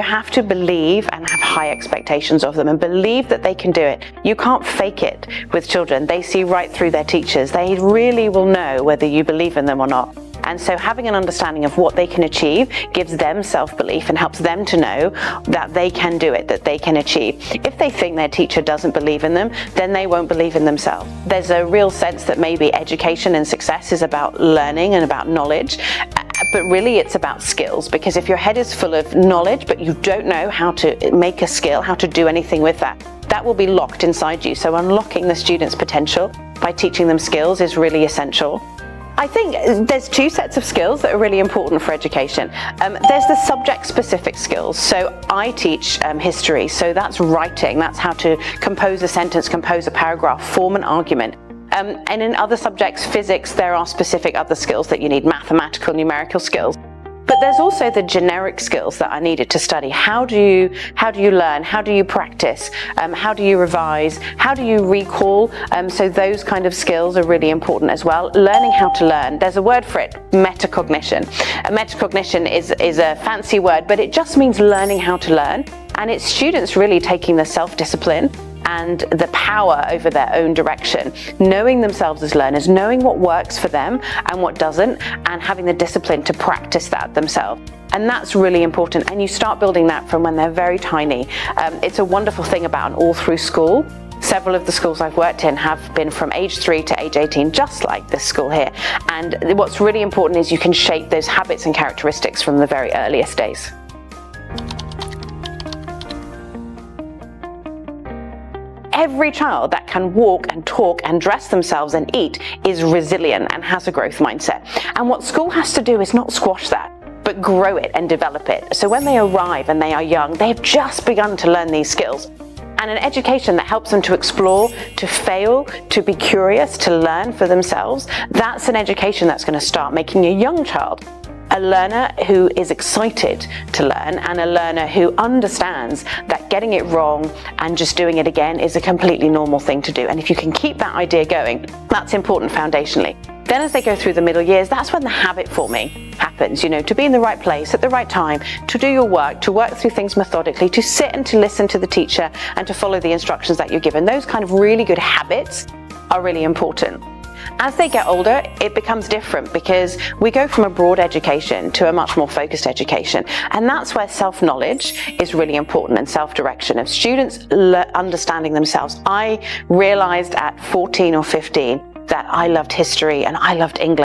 have to believe and have high expectations of them and believe that they can do it. You can't fake it with children. They see right through their teachers. They really will know whether you believe in them or not. And so having an understanding of what they can achieve gives them self-belief and helps them to know that they can do it, that they can achieve. If they think their teacher doesn't believe in them, then they won't believe in themselves. There's a real sense that maybe education and success is about learning and about knowledge, but really it's about skills, because if your head is full of knowledge but you don't know how to make a skill, how to do anything with that, that will be locked inside you. So unlocking the student's potential by teaching them skills is really essential. I think there's two sets of skills that are really important for education. There's the subject-specific skills. So I teach history, so that's writing, that's how to compose a sentence, compose a paragraph, form an argument. And in other subjects, physics, there are specific other skills that you need, mathematical, numerical skills. But there's also the generic skills that are needed to study. How do you learn? How do you practice? How do you revise? How do you recall? So those kind of skills are really important as well. Learning how to learn. There's a word for it, metacognition. Metacognition is a fancy word, but it just means learning how to learn. And it's students really taking the self-discipline and the power over their own direction, knowing themselves as learners, knowing what works for them and what doesn't, and having the discipline to practice that themselves. And that's really important, and you start building that from when they're very tiny. It's a wonderful thing about an all-through school. Several of the schools I've worked in have been from age 3 to age 18, just like this school here. And what's really important is you can shape those habits and characteristics from the very earliest days. Every child that can walk and talk and dress themselves and eat is resilient and has a growth mindset. And what school has to do is not squash that, but grow it and develop it. So when they arrive and they are young, they've just begun to learn these skills. And an education that helps them to explore, to fail, to be curious, to learn for themselves, that's an education that's going to start making a young child a learner who is excited to learn and a learner who understands that getting it wrong and just doing it again is a completely normal thing to do. And if you can keep that idea going, that's important foundationally. Then as they go through the middle years, that's when the habit forming happens, to be in the right place at the right time, to do your work, to work through things methodically, to sit and to listen to the teacher and to follow the instructions that you're given. Those kind of really good habits are really important. As they get older, it becomes different because we go from a broad education to a much more focused education. And that's where self-knowledge is really important and self-direction of students understanding themselves. I realized at 14 or 15 that I loved history and I loved English.